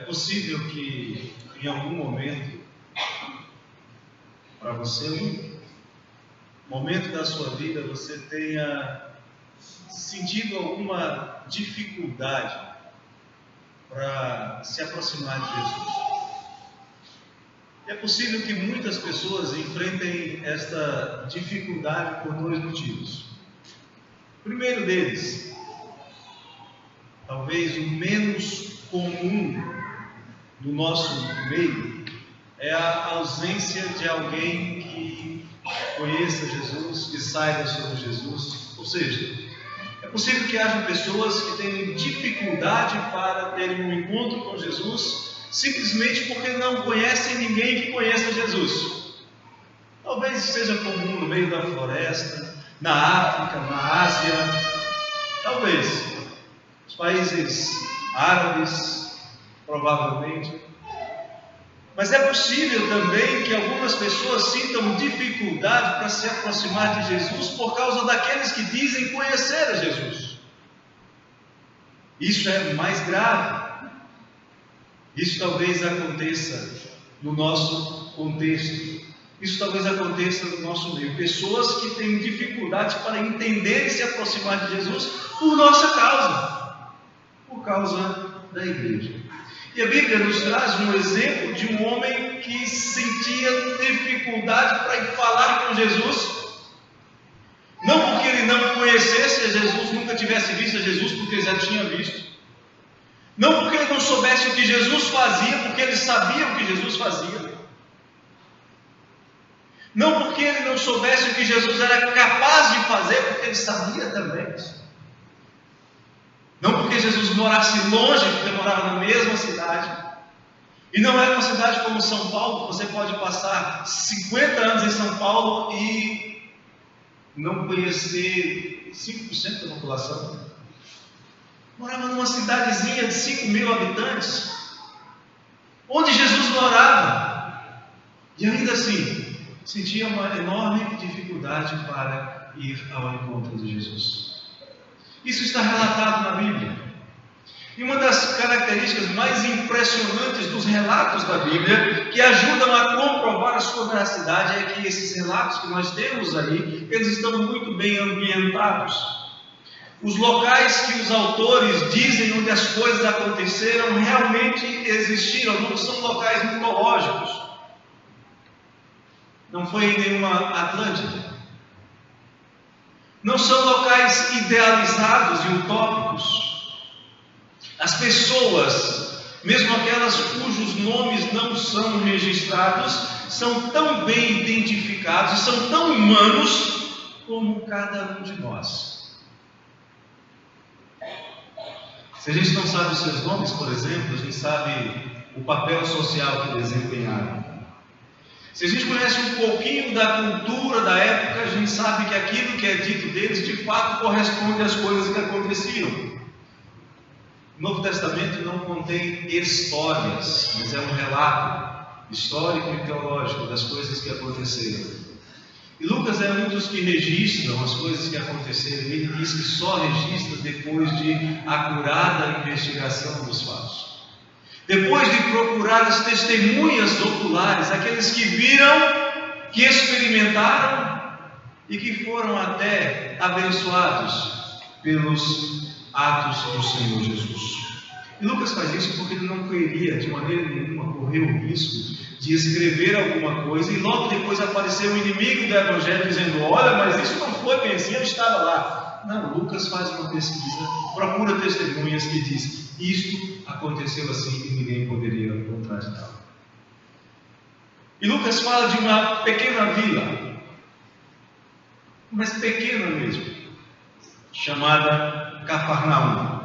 possível que em algum momento, para você, um momento da sua vida, você tenha sentido alguma dificuldade para se aproximar de Jesus. É possível que muitas pessoas enfrentem esta dificuldade por dois motivos. O primeiro deles, talvez o menos comum no nosso meio, é a ausência de alguém que conheça Jesus, que saiba sobre Jesus. Ou seja, é possível que haja pessoas que tenham dificuldade para terem um encontro com Jesus, simplesmente porque não conhecem ninguém que conheça Jesus. Talvez seja comum no meio da floresta, na África, na Ásia, talvez os países árabes, provavelmente. Mas é possível também que algumas pessoas sintam dificuldade para se aproximar de Jesus por causa daqueles que dizem conhecer a Jesus. Isso é mais grave. Isso talvez aconteça no nosso contexto. Isso talvez aconteça no nosso meio. Pessoas que têm dificuldade para entender e se aproximar de Jesus por nossa causa. Por causa da igreja. E a Bíblia nos traz um exemplo de um homem que sentia dificuldade para falar com Jesus. Não porque ele não conhecesse a Jesus, nunca tivesse visto a Jesus, porque já tinha visto. Não porque ele não soubesse o que Jesus fazia, porque ele sabia o que Jesus fazia. Não porque ele não soubesse o que Jesus era capaz de fazer, porque ele sabia também. Não porque Jesus morasse longe, porque morava na mesma cidade. E não era uma cidade como São Paulo, que você pode passar 50 anos em São Paulo e não conhecer 5% da população. Morava numa cidadezinha de 5.000 habitantes, onde Jesus morava. E ainda assim, sentia uma enorme dificuldade para ir ao encontro de Jesus. Isso está relatado na Bíblia. E uma das características mais impressionantes dos relatos da Bíblia, que ajudam a comprovar a sua veracidade, é que esses relatos que nós temos aí, eles estão muito bem ambientados. Os locais que os autores dizem onde as coisas aconteceram realmente existiram, não são locais mitológicos. Não foi em nenhuma Atlântida. Não são locais idealizados e utópicos. As pessoas, mesmo aquelas cujos nomes não são registrados, são tão bem identificados e são tão humanos como cada um de nós. Se a gente não sabe os seus nomes, por exemplo, a gente sabe o papel social que desempenharam. Se a gente conhece um pouquinho da cultura da época, a gente sabe que aquilo que é dito deles, de fato, corresponde às coisas que aconteciam. O Novo Testamento não contém histórias, mas é um relato histórico e teológico das coisas que aconteceram. E Lucas é um dos que registram as coisas que aconteceram. Ele diz que só registra depois de acurada investigação dos fatos. Depois de procurar as testemunhas oculares, aqueles que viram, que experimentaram e que foram até abençoados pelos atos do Senhor Jesus. E Lucas faz isso porque ele não queria de maneira nenhuma correr o risco de escrever alguma coisa e logo depois aparecer o inimigo do Evangelho dizendo: olha, mas isso não foi bem assim, eu estava lá. Não, Lucas faz uma pesquisa, procura testemunhas que diz: isto aconteceu assim e ninguém poderia contraditar. E Lucas fala de uma pequena vila, mas pequena mesmo, chamada Cafarnaum.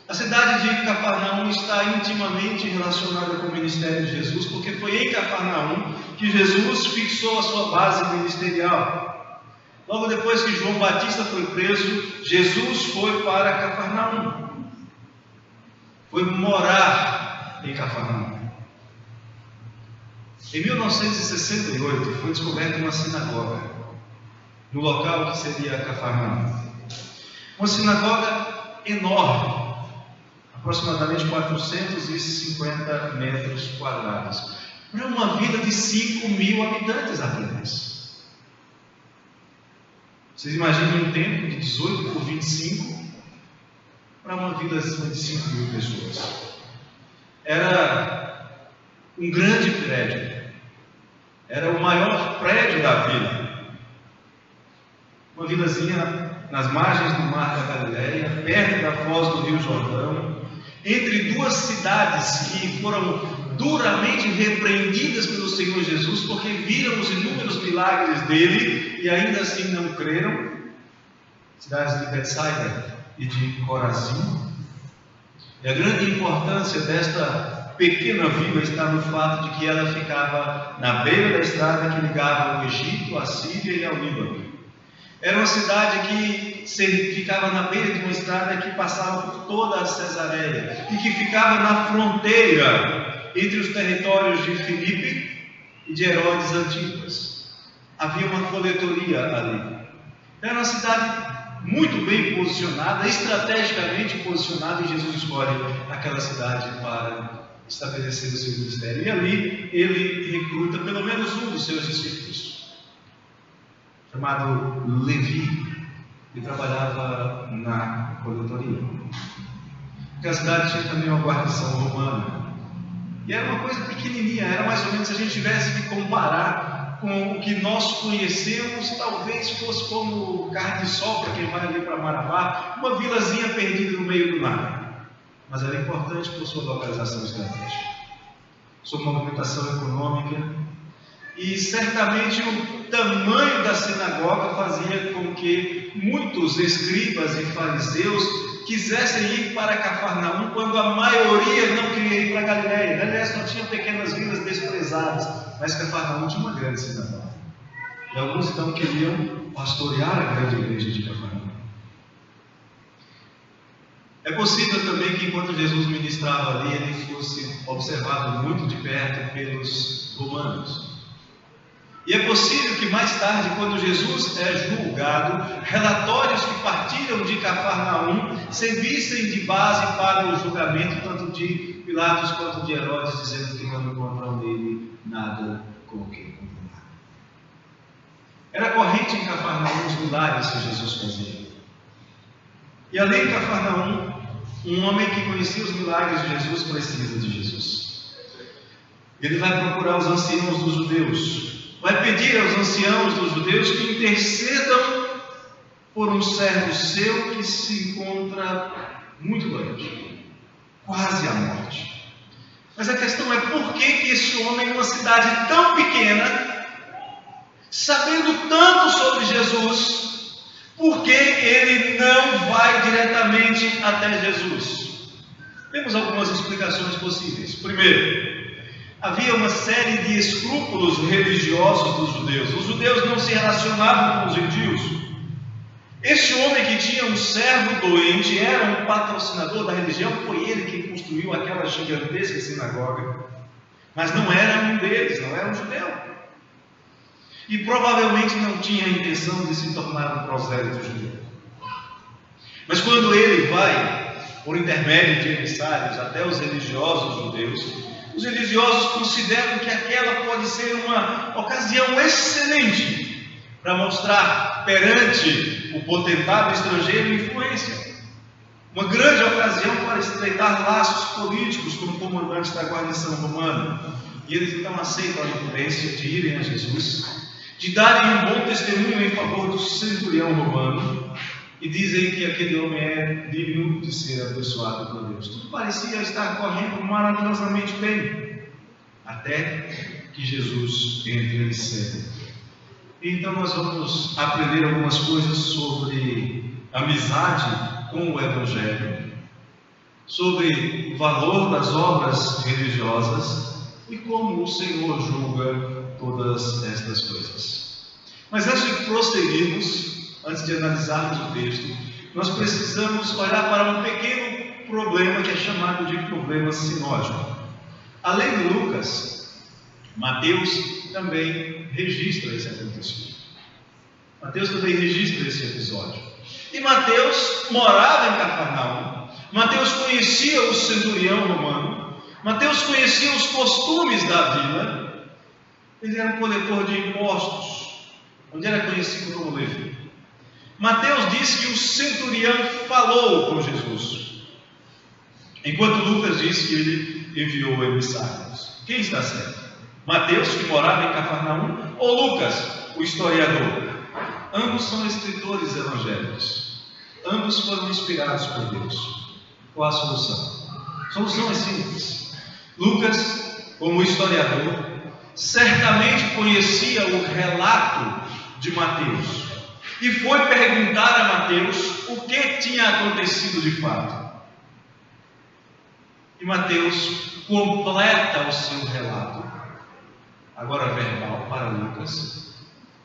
A cidade de Cafarnaum está intimamente relacionada com o ministério de Jesus, porque foi em Cafarnaum que Jesus fixou a sua base ministerial. Logo depois que João Batista foi preso, Jesus foi para Cafarnaum. Foi morar em Cafarnaum. Em 1968 foi descoberta uma sinagoga no local que seria Cafarnaum. Uma sinagoga enorme, aproximadamente 450 metros quadrados, para uma vila de 5.000 habitantes apenas. Vocês imaginem um tempo de 18 por 25 para uma vila de 5.000 pessoas. Era um grande prédio, era o maior prédio da vila, uma vilazinha nas margens do Mar da Galileia, perto da foz do Rio Jordão, entre duas cidades que foram duramente repreendidas pelo Senhor Jesus, porque viram os inúmeros milagres dele e ainda assim não creram, cidades de Betsaida e de Corazim. E a grande importância desta pequena vila está no fato de que ela ficava na beira da estrada que ligava o Egito, a Síria e ao Líbano. Era uma cidade que ficava na beira de uma estrada que passava por toda a Cesareia e que ficava na fronteira entre os territórios de Filipe e de Herodes Antipas. Havia uma coletoria ali. Era uma cidade muito bem posicionada, estrategicamente posicionada, e Jesus escolhe aquela cidade para estabelecer o seu ministério. E ali ele recruta pelo menos um dos seus discípulos, chamado Levi, que trabalhava na coletoria. Aquela cidade tinha também uma guarnição romana. E era uma coisa pequenininha, era mais ou menos, se a gente tivesse que comparar com o que nós conhecemos, talvez fosse como Carne de Sol, para quem vai ali para Marabá, uma vilazinha perdida no meio do nada. Mas era importante por sua localização estratégica, sua movimentação econômica, e certamente o tamanho da sinagoga fazia com que muitos escribas e fariseus quisessem ir para Cafarnaum, quando a maioria não queria ir para Galileia. Galileia só tinha pequenas vilas desprezadas, mas Cafarnaum tinha uma grande sinagoga. E alguns então queriam pastorear a grande igreja de Cafarnaum. É possível também que enquanto Jesus ministrava ali, ele fosse observado muito de perto pelos romanos. E é possível que mais tarde, quando Jesus é julgado, relatórios que partilham de Cafarnaum servissem de base para o julgamento, tanto de Pilatos quanto de Herodes, dizendo que não encontram nele nada com o que condenar. Era corrente em Cafarnaum os milagres que Jesus fazia. E além de Cafarnaum, um homem que conhecia os milagres de Jesus precisa de Jesus. Ele vai procurar os anciãos dos judeus, vai pedir aos anciãos dos judeus que intercedam por um servo seu que se encontra muito doente, quase à morte. Mas a questão é por que esse homem, numa cidade tão pequena, sabendo tanto sobre Jesus, por que ele não vai diretamente até Jesus? Temos algumas explicações possíveis. Primeiro, havia uma série de escrúpulos religiosos dos judeus. Os judeus não se relacionavam com os gentios. Este homem que tinha um servo doente era um patrocinador da religião, foi ele quem construiu aquela gigantesca sinagoga. Mas não era um deles, não era um judeu. E provavelmente não tinha a intenção de se tornar um prosélito judeu. Mas quando ele vai, por intermédio de emissários, até os religiosos judeus, os religiosos consideram que aquela pode ser uma ocasião excelente para mostrar perante o potentado estrangeiro influência. Uma grande ocasião para estreitar laços políticos com o comandante da guarnição romana. E eles então aceitam a influência de irem a Jesus, de darem um bom testemunho em favor do centurião romano, e dizem que aquele homem é digno de ser abençoado por Deus. Tudo parecia estar correndo maravilhosamente bem, até que Jesus entra em cena. Então nós vamos aprender algumas coisas sobre amizade com o Evangelho, sobre o valor das obras religiosas e como o Senhor julga todas estas coisas. Mas antes de prosseguirmos, antes de analisarmos o texto, nós precisamos olhar para um pequeno problema que é chamado de problema sinótico. Além de Lucas, Mateus também registra esse acontecimento. Mateus também registra esse episódio. E Mateus morava em Cafarnaum, Mateus conhecia o centurião romano. Mateus conhecia os costumes da vila. Ele era um coletor de impostos, onde era conhecido como Levi. Mateus diz que o centurião falou com Jesus, enquanto Lucas diz que ele enviou emissários. Quem está certo? Mateus, que morava em Cafarnaum, ou Lucas, o historiador? Ambos são escritores evangélicos. Ambos foram inspirados por Deus. Qual a solução? A solução é simples. Lucas, como historiador, certamente conhecia o relato de Mateus e foi perguntar a Mateus o que tinha acontecido de fato. E Mateus completa o seu relato, agora verbal, para Lucas,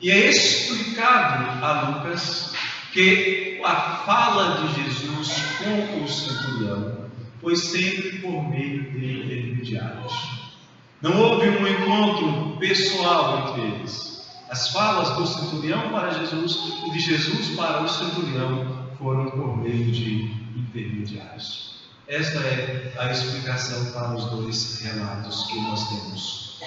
e é explicado a Lucas que a fala de Jesus com o centurião foi sempre por meio de intermediários. Não houve um encontro pessoal entre eles. As falas do centurião para Jesus e de Jesus para o centurião foram por meio de intermediários. Esta é a explicação para os dois relatos que nós temos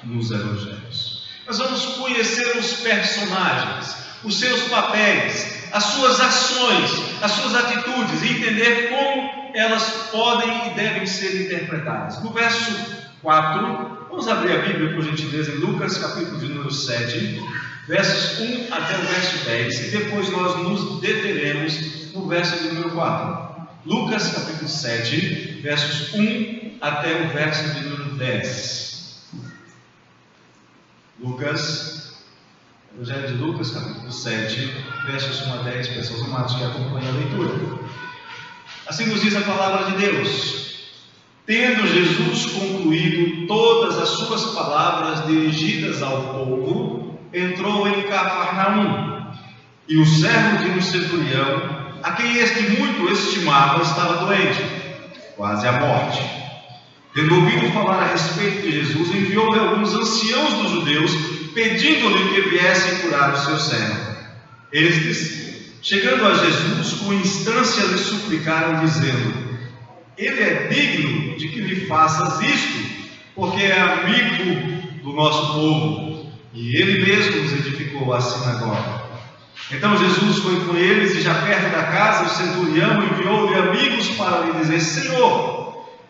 nos evangelhos. Nós vamos conhecer os personagens, os seus papéis, as suas ações, as suas atitudes e entender como elas podem e devem ser interpretadas. No verso 4, vamos abrir a Bíblia por gentileza em Lucas, capítulo de número 7, versos 1 até o verso 10, e depois nós nos deteremos no verso de número 4. Lucas, capítulo 7, versos 1 até o verso de número 10. Evangelho de Lucas, capítulo 7, versos 1 a 10, pessoas amadas que acompanham a leitura. Assim nos diz a palavra de Deus. Tendo Jesus concluído todas as suas palavras dirigidas ao povo, entrou em Cafarnaum, e o servo de um centurião, a quem este muito estimava, estava doente, quase à morte. Tendo ouvido falar a respeito de Jesus, enviou-lhe alguns anciãos dos judeus, pedindo-lhe que viessem curar o seu servo. Estes, chegando a Jesus, com instância lhe suplicaram, dizendo: Ele é digno de que lhe faças isto, porque é amigo do nosso povo, e ele mesmo nos edificou a sinagoga. Então Jesus foi com eles, e já perto da casa, o centurião enviou-lhe amigos para lhe dizer: Senhor,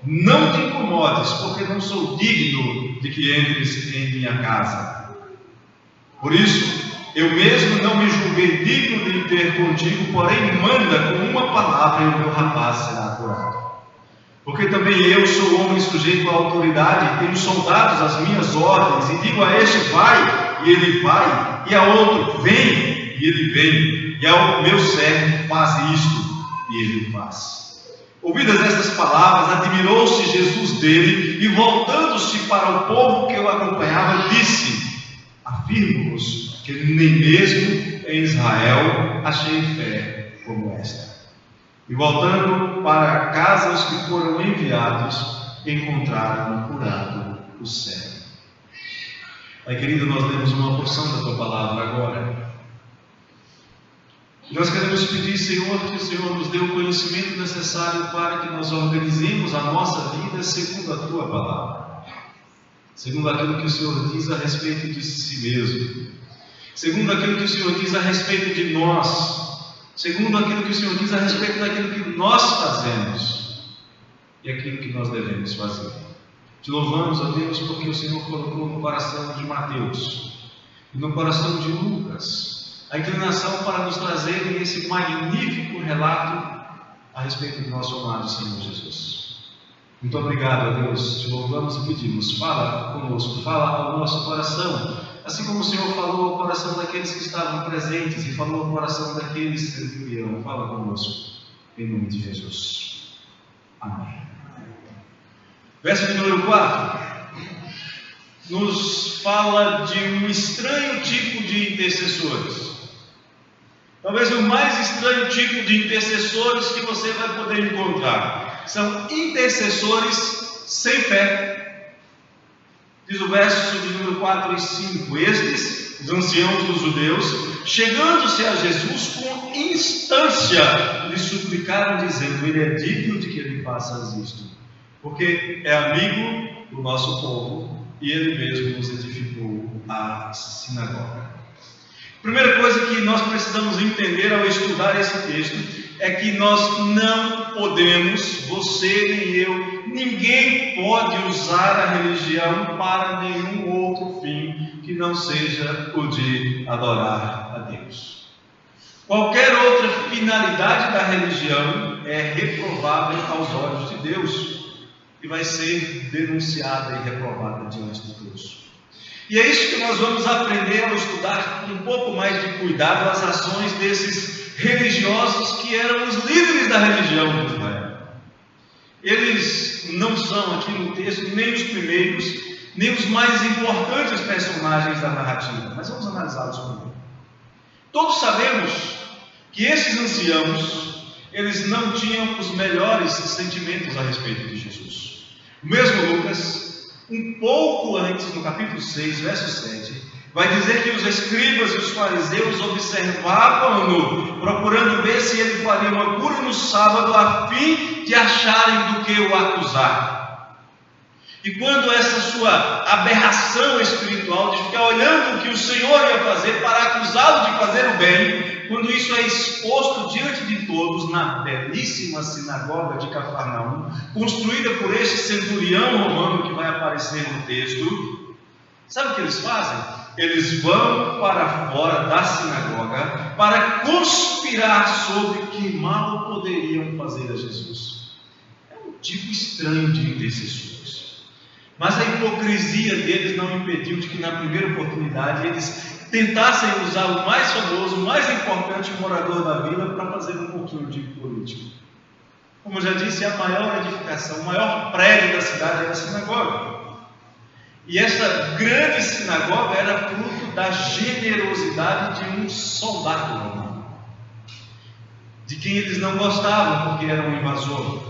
não te incomodes, porque não sou digno de que entres em minha casa. Por isso, eu mesmo não me julguei digno de ir ter contigo, porém manda com uma palavra e o meu rapaz será curado. Porque também eu sou homem sujeito à autoridade, tenho soldados às minhas ordens, e digo a este: vai, e ele vai, e a outro: vem, e ele vem, e ao meu servo: faz isto, e ele faz. Ouvidas estas palavras, admirou-se Jesus dele, e voltando-se para o povo que o acompanhava, disse: afirmo-vos que nem mesmo em Israel achei fé como esta. E voltando para casa, os que foram enviados encontraram curado o servo. Pai querido, nós lemos uma porção da tua palavra agora. Nós queremos pedir, Senhor, que o Senhor nos dê o conhecimento necessário para que nós organizemos a nossa vida segundo a tua palavra, segundo aquilo que o Senhor diz a respeito de si mesmo, segundo aquilo que o Senhor diz a respeito de nós, segundo aquilo que o Senhor diz a respeito daquilo que nós fazemos e aquilo que nós devemos fazer. Te louvamos, ó Deus, porque o Senhor colocou no coração de Mateus e no coração de Lucas a inclinação para nos trazerem esse magnífico relato a respeito do nosso amado Senhor Jesus. Muito obrigado, a Deus. Te louvamos e pedimos: fala conosco, fala ao nosso coração, assim como o Senhor falou ao coração daqueles que estavam presentes e falou ao coração daqueles que centurião. Fala conosco, em nome de Jesus. Amém. Verso de número 4 nos fala de um estranho tipo de intercessores. Talvez o mais estranho tipo de intercessores que você vai poder encontrar. São intercessores sem fé. Diz o verso de número 4 e 5: Estes, os anciãos dos judeus, chegando-se a Jesus com instância, lhe suplicaram, dizendo: ele é digno de que ele faça isto, porque é amigo do nosso povo e ele mesmo nos edificou a sinagoga. Primeira coisa que nós precisamos entender ao estudar esse texto é que nós não podemos, você nem eu, ninguém pode usar a religião para nenhum outro fim que não seja o de adorar a Deus. Qualquer outra finalidade da religião é reprovável aos olhos de Deus e vai ser denunciada e reprovada diante de Deus. E é isso que nós vamos aprender ao estudar com um pouco mais de cuidado as ações desses religiosos que eram os líderes da religião de Israel. Eles não são aqui no texto nem os primeiros, nem os mais importantes personagens da narrativa, mas vamos analisá-los primeiro. Todos sabemos que esses anciãos, eles não tinham os melhores sentimentos a respeito de Jesus. O mesmo Lucas, um pouco antes, no capítulo 6, verso 7, vai dizer que os escribas e os fariseus observavam-no, procurando ver se ele faria uma cura no sábado, a fim de acharem do que o acusar. E quando essa sua aberração espiritual de ficar olhando o que o Senhor ia fazer para acusá-lo de fazer o bem, quando isso é exposto diante de todos na belíssima sinagoga de Cafarnaum, construída por este centurião romano que vai aparecer no texto, sabe o que eles fazem? Eles vão para fora da sinagoga para conspirar sobre que mal poderiam fazer a Jesus. É um tipo estranho de intercessores. Mas a hipocrisia deles não impediu de que na primeira oportunidade eles tentassem usar o mais famoso, o mais importante morador da vila para fazer um pouquinho de política. Como eu já disse, a maior edificação, o maior prédio da cidade era a sinagoga. E essa grande sinagoga era fruto da generosidade de um soldado romano, de quem eles não gostavam porque era um invasor.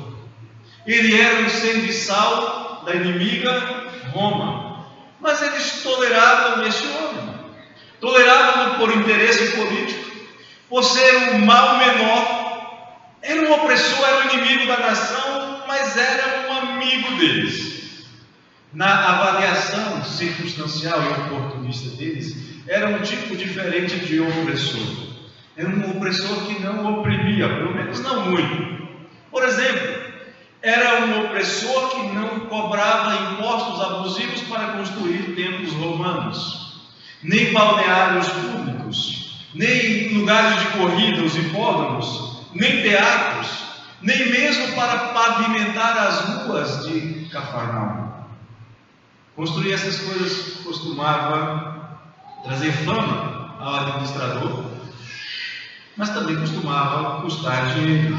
Ele era um serviçal da inimiga Roma, mas eles toleravam esse homem, toleravam-no por interesse político, por ser um mal menor, era um opressor, era um inimigo da nação, mas era um amigo deles. Na avaliação circunstancial e oportunista deles, era um tipo diferente de opressor. Era um opressor que não oprimia, pelo menos não muito. Por exemplo, era um opressor que não cobrava impostos abusivos para construir templos romanos, nem balneários públicos, nem lugares de corrida, os hipódromos, nem teatros, nem mesmo para pavimentar as ruas de Cafarnaum. Construir essas coisas costumava trazer fama ao administrador, mas também costumava custar dinheiro.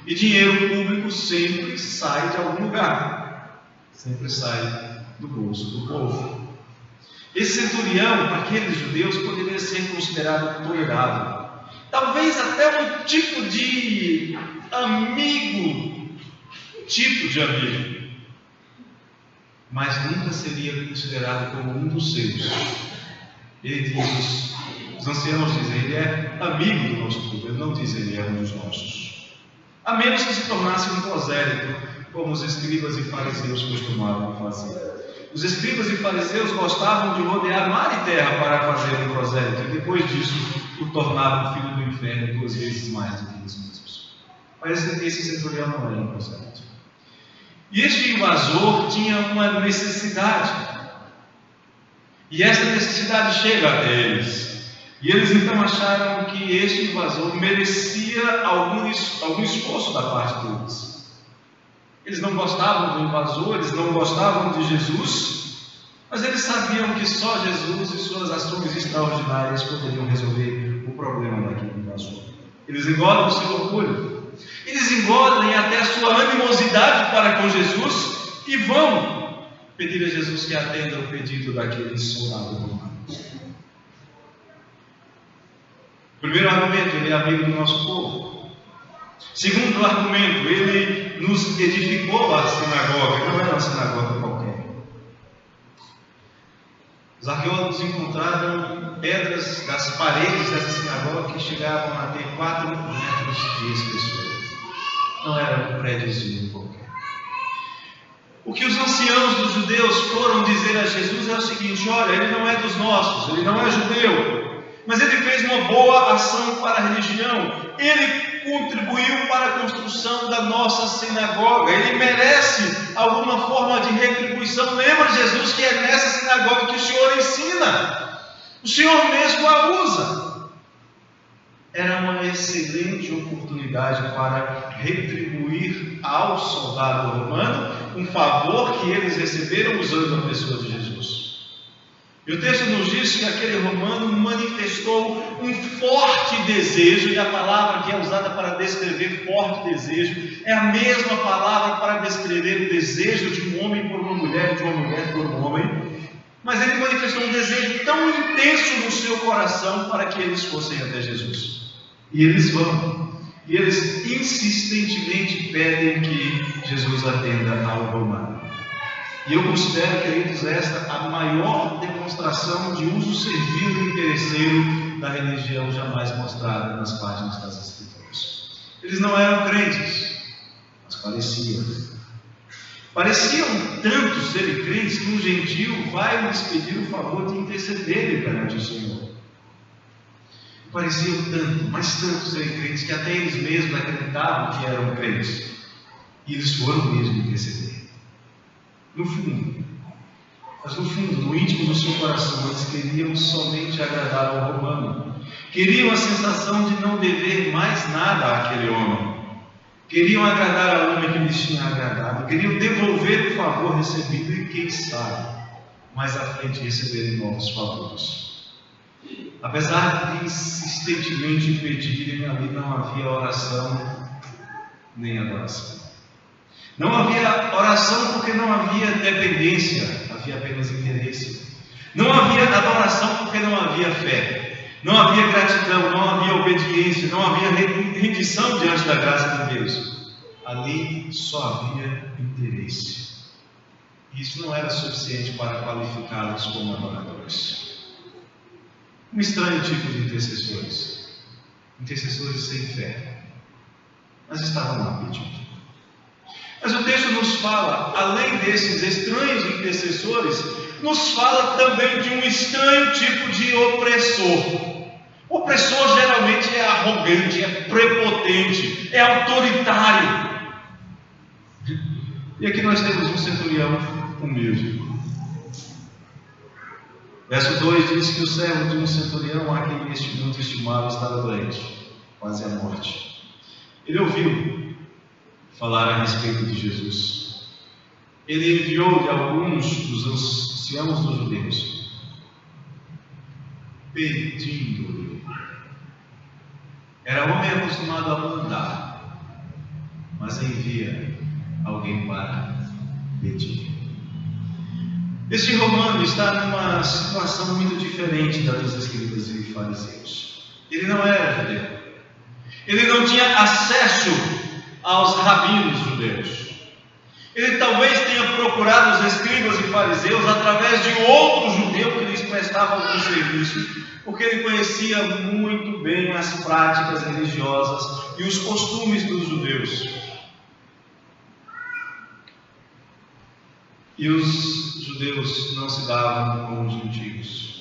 E dinheiro público sempre sai de algum lugar, sempre sai do bolso do povo. Esse centurião, para aqueles judeus, poderia ser considerado tolerável, talvez até um tipo de amigo, mas nunca seria considerado como um dos seus. Ele diz, os anciãos dizem, ele é amigo do nosso povo, ele não diz ele é um dos nossos, a menos que se tornasse um prosélito, como os escribas e fariseus costumavam fazer. Os escribas e fariseus gostavam de rodear mar e terra para fazer um prosélito, e depois disso o tornavam filho do inferno 2 vezes mais do que eles mesmos. Parece que esse centurião não era um prosélito. E este invasor tinha uma necessidade, e essa necessidade chega até eles, e eles então acharam que este invasor merecia algum esforço da parte deles. Eles não gostavam do invasor, eles não gostavam de Jesus, mas eles sabiam que só Jesus e suas ações extraordinárias poderiam resolver o problema daquele invasor. Eles engolem o seu orgulho, eles engolem até a sua animosidade para com Jesus e vão pedir a Jesus que atenda o pedido daquele soldado romano. Primeiro argumento, ele é amigo do nosso povo. Segundo argumento, ele nos edificou a sinagoga, não era uma sinagoga qualquer. Os arqueólogos encontraram pedras das paredes dessa sinagoga que chegavam a ter 4 metros de espessura. Não era um prédiozinho qualquer. O que os anciãos dos judeus foram dizer a Jesus é o seguinte: olha, ele não é dos nossos, ele não é judeu, mas ele fez uma boa ação para a religião, ele contribuiu para a construção da nossa sinagoga, ele merece alguma forma de retribuição. Lembra, Jesus, que é nessa sinagoga que o Senhor ensina, o Senhor mesmo a usa. Era uma excelente oportunidade para retribuir ao soldado romano um favor que eles receberam usando a pessoa de Jesus. E o texto nos diz que aquele romano manifestou um forte desejo, e a palavra que é usada para descrever forte desejo é a mesma palavra para descrever o desejo de um homem por uma mulher, de uma mulher por um homem. Mas ele manifestou um desejo tão intenso no seu coração para que eles fossem até Jesus. E eles vão, e eles insistentemente pedem que Jesus atenda ao romano. E eu considero, queridos, esta a maior demonstração de uso servil e interesseiro da religião jamais mostrada nas páginas das Escrituras. Eles não eram crentes, mas pareciam. Pareciam tanto serem crentes que um gentil vai lhes pedir o favor de intercederem perante o Senhor. Pareciam tanto, mas tanto serem crentes, que até eles mesmos acreditavam que eram crentes. E eles foram mesmo interceder. No fundo, no íntimo do seu coração, eles queriam somente agradar ao romano. Queriam a sensação de não dever mais nada àquele homem. Queriam agradar ao homem que lhes tinha agradado. Queriam devolver o favor recebido e, quem sabe, mais à frente receberem novos favores. Apesar de insistentemente pedirem, ali não havia oração nem adoração. Não havia oração porque não havia dependência, havia apenas interesse. Não havia adoração porque não havia fé. Não havia gratidão, não havia obediência, não havia rendição diante da graça de Deus. Ali só havia interesse. Isso não era suficiente para qualificá-los como adoradores. Um estranho tipo de intercessores. Intercessores sem fé. Mas estavam lá pedindo. Mas o texto nos fala, além desses estranhos intercessores, nos fala também de um estranho tipo de opressor. O opressor geralmente é arrogante, é prepotente, é autoritário. E aqui nós temos um centurião, o mesmo. Verso 2 diz que o servo de um centurião, a quem este muito estimava, estava doente, quase à morte. Ele ouviu falar a respeito de Jesus. Ele enviou-lhe alguns dos anciãos dos judeus, pedindo-lhe. Era homem acostumado a mandar, mas envia alguém para pedir. Este romano está numa situação muito diferente da dos escribas e fariseus. Ele não era judeu. Ele não tinha acesso aos rabinos judeus. Ele talvez tenha procurado os escribas e fariseus através de outro judeu que lhes prestava algum serviço, porque ele conhecia muito bem as práticas religiosas e os costumes dos judeus. E os judeus não se davam com os gentios.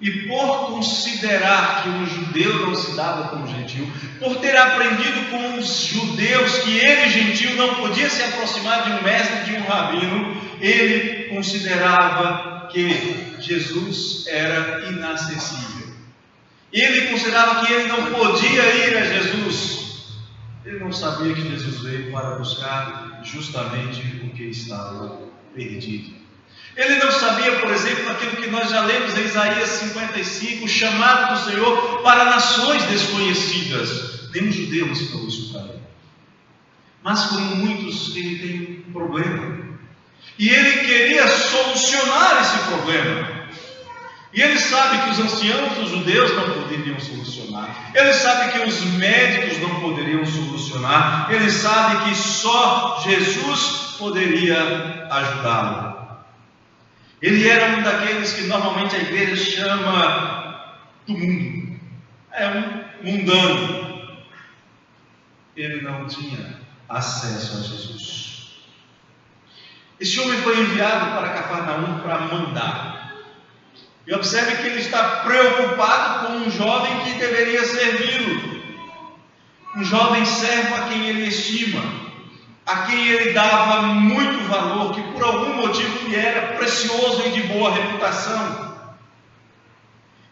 E por considerar que um judeu não se dava com um gentil, por ter aprendido com os judeus que ele, gentil, não podia se aproximar de um mestre, de um rabino, ele considerava que Jesus era inacessível. Ele considerava que ele não podia ir a Jesus. Ele não sabia que Jesus veio para buscar justamente o que estava perdido. Ele não sabia, por exemplo, aquilo que nós já lemos em Isaías 55, o chamado do Senhor para nações desconhecidas. Nem os judeus falou isso para ele. Mas como muitos, ele tem um problema. E ele queria solucionar esse problema. E ele sabe que os anciãos dos judeus não poderiam solucionar. Ele sabe que os médicos não poderiam solucionar. Ele sabe que só Jesus poderia ajudá-lo. Ele era um daqueles que normalmente a igreja chama do mundo. É um mundano. Ele não tinha acesso a Jesus. Esse homem foi enviado para Cafarnaum para mandar. E observe que ele está preocupado com um jovem que deveria servi-lo. Um jovem servo a quem ele estima, a quem ele dava muito valor, que por algum motivo lhe era precioso e de boa reputação.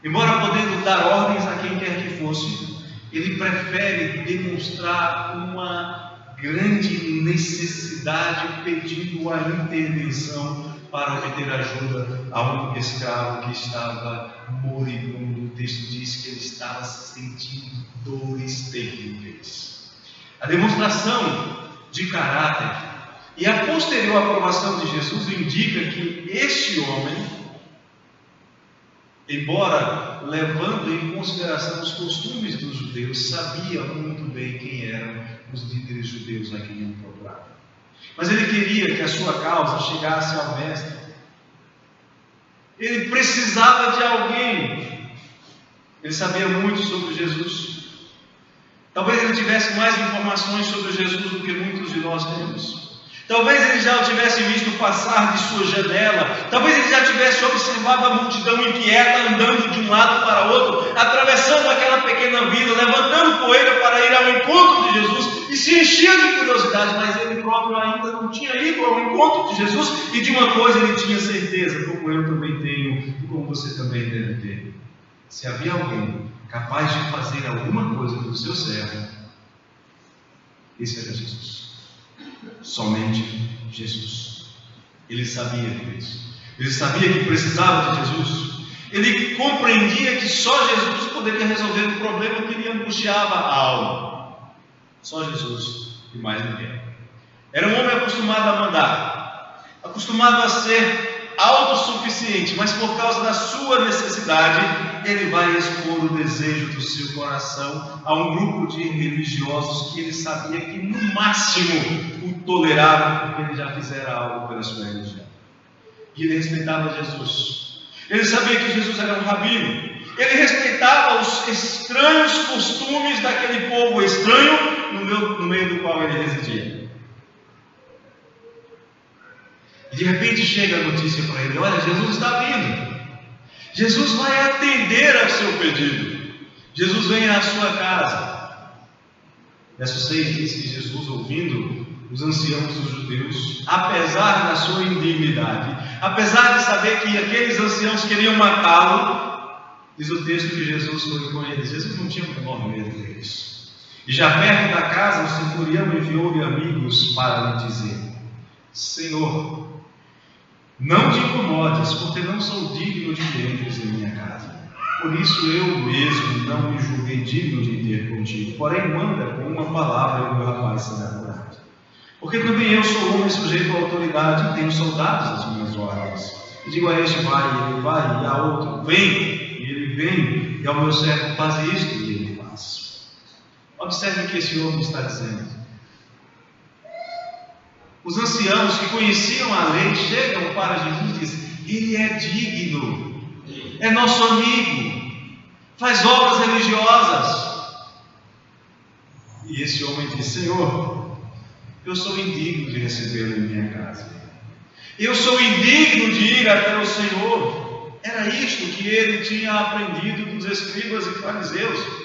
Embora podendo dar ordens a quem quer que fosse, ele prefere demonstrar uma grande necessidade, pedindo a intervenção para obter ajuda a um escravo que estava moribundo. O texto diz que ele estava sentindo dores terríveis. A demonstração de caráter e a posterior aprovação de Jesus indica que este homem, embora levando em consideração os costumes dos judeus, sabia muito bem quem eram os líderes judeus a quem ele procurava. Mas ele queria que a sua causa chegasse ao mestre. Ele precisava de alguém. Ele sabia muito sobre Jesus. Talvez ele tivesse mais informações sobre Jesus do que muitos de nós temos. Talvez ele já o tivesse visto passar de sua janela. Talvez ele já tivesse observado a multidão inquieta andando de um lado para outro, atravessando aquela pequena vila, levantando poeira para ir ao encontro de Jesus, e se enchia de curiosidade, mas ele próprio ainda não tinha ido ao encontro de Jesus. E de uma coisa ele tinha certeza, como eu também tenho, e como você também deve ter: se havia alguém capaz de fazer alguma coisa pelo seu servo, esse era Jesus. Somente Jesus. Ele sabia disso. Ele sabia que precisava de Jesus. Ele compreendia que só Jesus poderia resolver o problema que lhe angustiava a alma. Só Jesus e mais ninguém. Era um homem acostumado a mandar, acostumado a ser autossuficiente, mas por causa da sua necessidade, ele vai expor o desejo do seu coração a um grupo de religiosos que ele sabia que no máximo o toleravam, porque ele já fizera algo pela sua religião. E ele respeitava Jesus. Ele sabia que Jesus era um rabino. Ele respeitava os estranhos costumes daquele povo estranho no meio do qual ele residia. E de repente chega a notícia para ele: olha, Jesus está vindo. Jesus vai atender ao seu pedido. Jesus vem à sua casa. Verso 6 diz que Jesus, ouvindo os anciãos dos judeus, apesar da sua indignidade, apesar de saber que aqueles anciãos queriam matá-lo, diz o texto que Jesus foi com eles. Jesus não tinha o menor medo deles. E já perto da casa, o centurião enviou-lhe amigos para lhe dizer: Senhor, não te incomodes, porque não sou digno de que entres em minha casa. Por isso eu mesmo não me julguei digno de ter contigo. Porém, manda com uma palavra e o meu rapaz será curado. Porque também eu sou homem sujeito à autoridade e tenho soldados às minhas ordens. E digo a este: vai, e ele vai, e a outro: vem, e ele vem, e ao meu servo: faz isto, e ele faz. Observe o que esse homem está dizendo. Os anciãos que conheciam a lei chegam para Jesus e dizem: ele é digno, é nosso amigo, faz obras religiosas. E esse homem diz: Senhor, eu sou indigno de recebê-lo em minha casa. Eu sou indigno de ir até o Senhor. Era isto que ele tinha aprendido dos escribas e fariseus.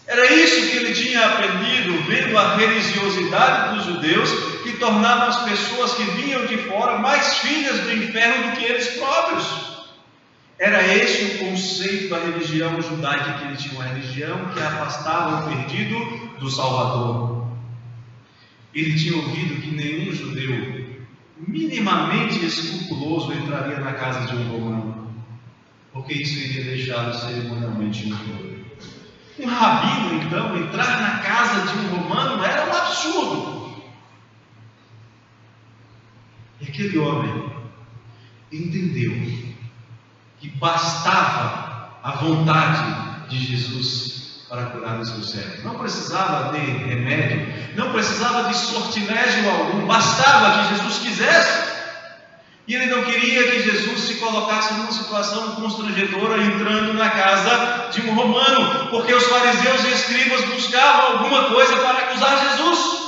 Era isso que ele tinha aprendido vendo a religiosidade dos judeus, que tornava as pessoas que vinham de fora mais filhas do inferno do que eles próprios. Era esse o conceito da religião judaica, que ele tinha uma religião que afastava o perdido do Salvador. Ele tinha ouvido que nenhum judeu minimamente escrupuloso entraria na casa de um romano, porque isso iria deixá-lo cerimonialmente impuro. Um rabino, então, entrar na casa de um romano era um absurdo. E aquele homem entendeu que bastava a vontade de Jesus para curar o seu servo. Não precisava de remédio, não precisava de sortilégio algum, bastava que Jesus quisesse. E ele não queria que Jesus se colocasse numa situação constrangedora entrando na casa de um romano, porque os fariseus e escribas buscavam alguma coisa para acusar Jesus.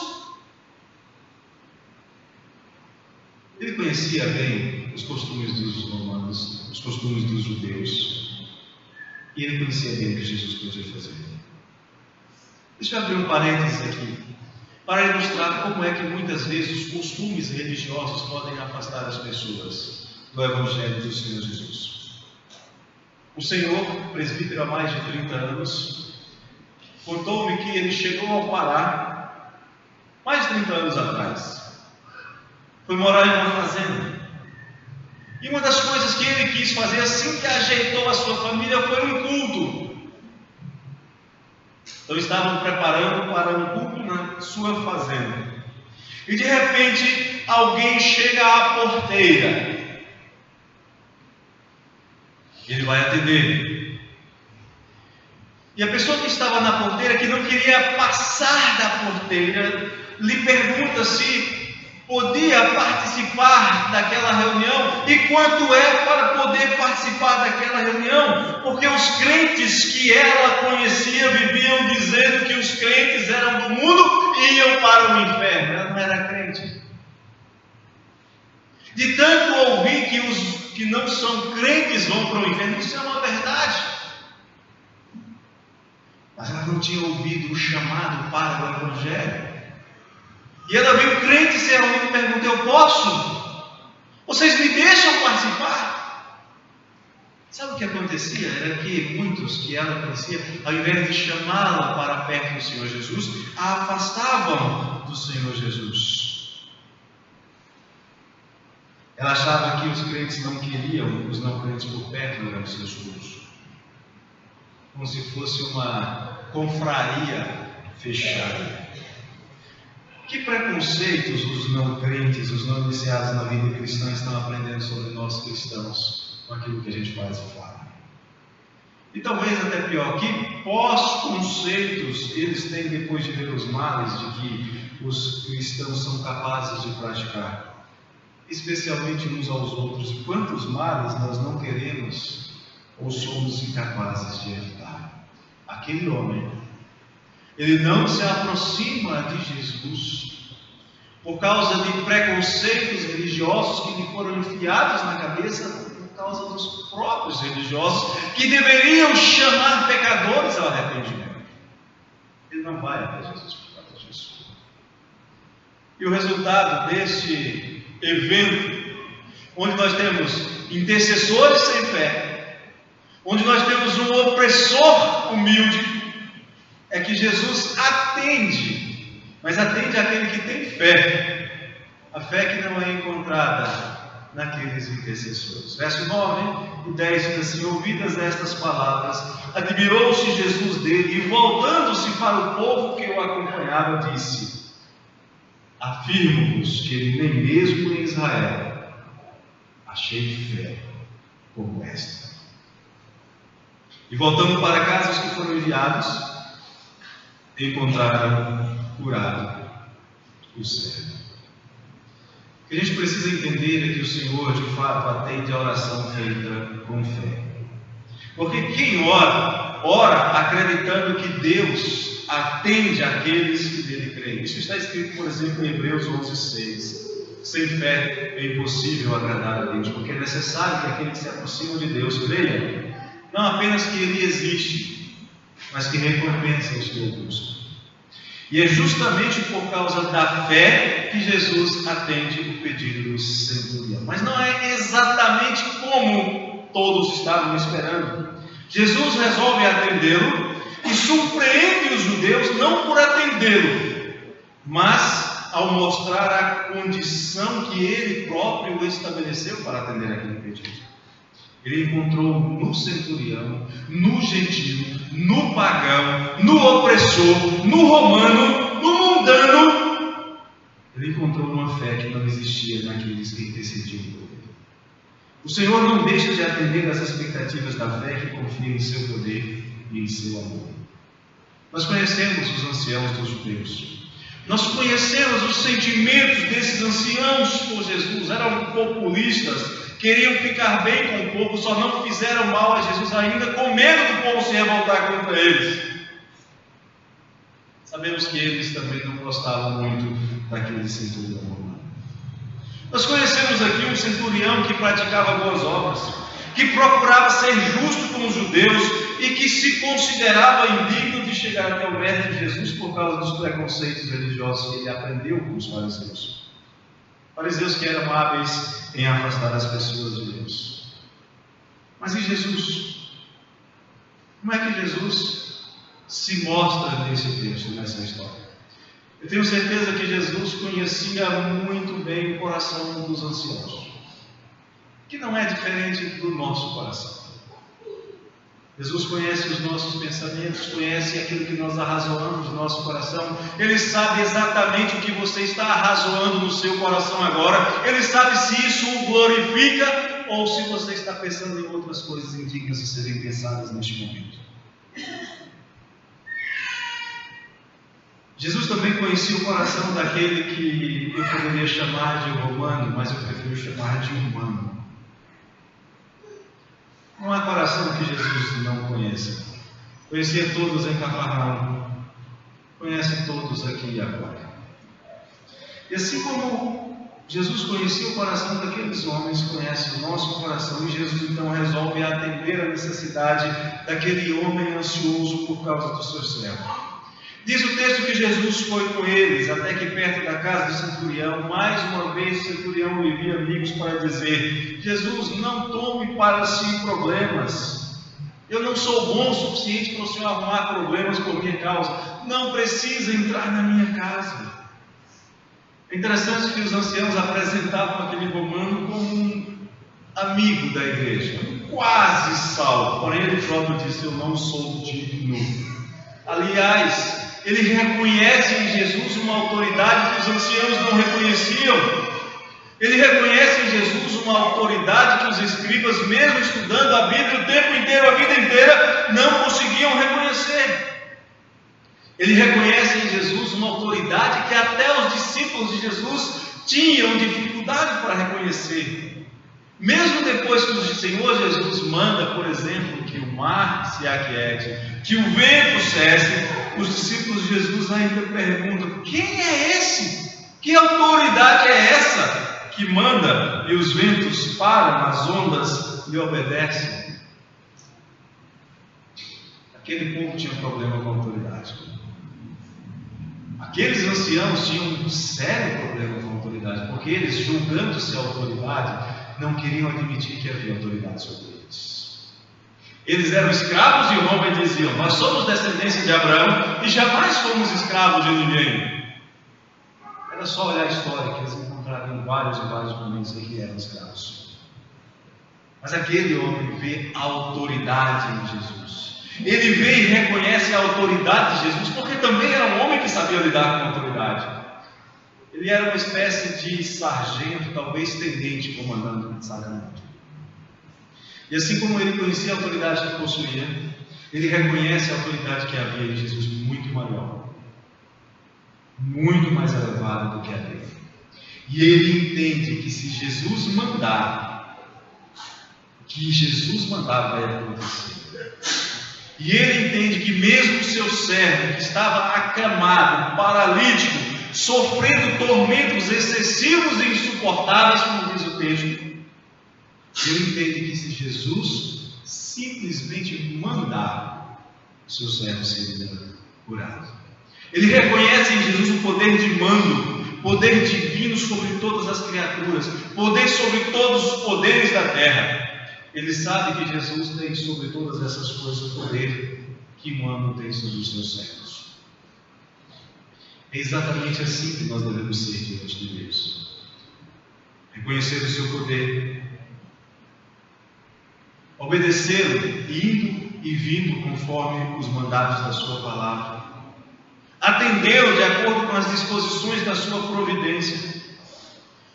Ele conhecia bem os costumes dos romanos, os costumes dos judeus, e ele conhecia bem o que Jesus podia fazer. Deixa eu abrir um parênteses aqui, para ilustrar como é que muitas vezes os costumes religiosos podem afastar as pessoas do Evangelho do Senhor Jesus. O Senhor, presbítero há mais de 30 anos, contou-me que ele chegou ao Pará mais de 30 anos atrás. Foi morar em uma fazenda. E uma das coisas que ele quis fazer assim que ajeitou a sua família foi um culto. Então estavam preparando para um culto na sua fazenda. E de repente alguém chega à porteira. Ele vai atender. E a pessoa que estava na porteira, que não queria passar da porteira, lhe pergunta se podia participar daquela reunião e quanto é para poder participar daquela reunião, porque os crentes que ela conhecia viviam dizendo que os crentes eram do mundo e iam para o inferno. Ela não era crente. De tanto ouvir que os que não são crentes vão para o inferno, isso é uma verdade. Mas ela não tinha ouvido o chamado para o Evangelho. E ela viu crentes se reunindo e perguntou: eu posso? Vocês me deixam participar? Sabe o que acontecia? Era que muitos que ela conhecia, ao invés de chamá-la para perto do Senhor Jesus, a afastavam do Senhor Jesus. Ela achava que os crentes não queriam os não crentes por perto durante seus cultos, como se fosse uma confraria fechada. Que preconceitos os não crentes, os não iniciados na vida cristã estão aprendendo sobre nós cristãos com aquilo que a gente faz e fala? E talvez até pior, que pós-conceitos eles têm depois de ver os males de que os cristãos são capazes de praticar, especialmente uns aos outros? Quantos males nós não queremos ou somos incapazes de evitar? Aquele homem, ele não se aproxima de Jesus por causa de preconceitos religiosos que lhe foram enfiados na cabeça por causa dos próprios religiosos que deveriam chamar pecadores ao arrependimento. Ele não vai até Jesus por causa disso. E o resultado deste evento, onde nós temos intercessores sem fé, onde nós temos um opressor humilde, é que Jesus atende, mas atende aquele que tem fé, a fé que não é encontrada naqueles intercessores. Verso 9 e 10 diz assim: ouvidas estas palavras, admirou-se Jesus dele e voltando-se para o povo que o acompanhava, disse: afirmo-vos que nem mesmo em Israel achei fé como esta. E voltando para casa, os que foram enviados encontraram curado o cego. O que a gente precisa entender é que o Senhor de fato atende a oração feita com fé. Porque quem ora, ora acreditando que Deus atende aqueles que dele creem. Isso está escrito, por exemplo, em Hebreus 11:6. Sem fé é impossível agradar a Deus, porque é necessário que aquele que se aproxima de Deus creia, não apenas que Ele existe, mas que recompensa os que o buscam. E é justamente por causa da fé que Jesus atende o pedido do centurião. Mas não é exatamente como todos estavam esperando. Jesus resolve atendê-lo e surpreende os judeus não por atendê-lo, mas ao mostrar a condição que ele próprio estabeleceu para atender aquele pedido. Ele encontrou no centurião, no gentio, no pagão, no opressor, no romano, no mundano, ele encontrou uma fé que não existia naqueles que intercediam por ele. O Senhor não deixa de atender às expectativas da fé que confia em seu poder e em seu amor. Nós conhecemos os anciãos dos judeus. Nós conhecemos os sentimentos desses anciãos por Jesus, eram populistas, queriam ficar bem com o povo, só não fizeram mal a Jesus ainda, com medo do povo se revoltar contra eles. Sabemos que eles também não gostavam muito daquele centurião romano. Nós conhecemos aqui um centurião que praticava boas obras, que procurava ser justo com os judeus e que se considerava indigno de chegar até o mestre Jesus por causa dos preconceitos religiosos que ele aprendeu com os fariseus. Fariseus que eram hábeis em afastar as pessoas de Deus. Mas e Jesus? Como é que Jesus se mostra nesse texto, nessa história? Eu tenho certeza que Jesus conhecia muito bem o coração dos anciãos, que não é diferente do nosso coração. Jesus conhece os nossos pensamentos, conhece aquilo que nós arrazoamos no nosso coração. Ele sabe exatamente o que você está arrazoando no seu coração agora. Ele sabe se isso o glorifica ou se você está pensando em outras coisas indignas de serem pensadas neste momento. Jesus também conhecia o coração daquele que eu poderia chamar de romano, mas eu prefiro chamar de humano. Não há coração que Jesus não conheça. Conhecia todos em Cafarnaum, conhece todos aqui e agora. E assim como Jesus conhecia o coração daqueles homens, conhece o nosso coração, e Jesus então resolve atender a necessidade daquele homem ansioso por causa do seu servo. Diz o texto que Jesus foi com eles até que perto da casa do centurião. Mais uma vez o centurião lhe envia amigos para dizer: Jesus, não tome para si problemas. Eu não sou bom o suficiente para o Senhor arrumar problemas por minha causa. Não precisa entrar na minha casa. É interessante que os anciãos apresentavam aquele romano como um amigo da igreja, quase salvo. Porém ele próprio disse: eu não sou digno. Aliás, ele reconhece em Jesus uma autoridade que os anciãos não reconheciam. Ele reconhece em Jesus uma autoridade que os escribas, mesmo estudando a Bíblia o tempo inteiro, a vida inteira, não conseguiam reconhecer. Ele reconhece em Jesus uma autoridade que até os discípulos de Jesus tinham dificuldade para reconhecer. Mesmo depois que o Senhor Jesus manda, por exemplo, que o mar se aquiete, que o vento cesse, os discípulos de Jesus ainda perguntam: quem é esse? Que autoridade é essa que manda e os ventos param, as ondas lhe obedecem? Aquele povo tinha um problema com a autoridade. Aqueles anciãos tinham um sério problema com a autoridade, porque eles, julgando-se a autoridade, não queriam admitir que havia autoridade sobre eles. Eles eram escravos de Roma e diziam: nós somos descendência de Abraão e jamais fomos escravos de ninguém. Era só olhar a história que eles encontrariam vários e vários momentos em que eram escravos. Mas aquele homem vê a autoridade em Jesus. Ele vê e reconhece a autoridade de Jesus, porque também era um homem que sabia lidar com a autoridade. Ele era uma espécie de sargento, talvez tenente, comandando um destacamento. E assim como ele conhecia a autoridade que possuía, ele reconhece a autoridade que havia em Jesus muito maior, muito mais elevada do que a dele. E ele entende que se Jesus mandar, o que Jesus mandar vai acontecer. E ele entende que mesmo o seu servo, que estava acamado, paralítico, sofrendo tormentos excessivos e insuportáveis, como diz o texto, ele entende que se Jesus simplesmente mandar, o seu servo seria curado. Ele reconhece em Jesus o poder de mando, poder divino sobre todas as criaturas, poder sobre todos os poderes da terra. Ele sabe que Jesus tem sobre todas essas coisas o poder que humano tem sobre os seus servos. É exatamente assim que nós devemos ser diante de Deus. Reconhecer o seu poder, obedecê-lo, indo e vindo conforme os mandados da sua palavra, atendê-lo de acordo com as disposições da sua providência,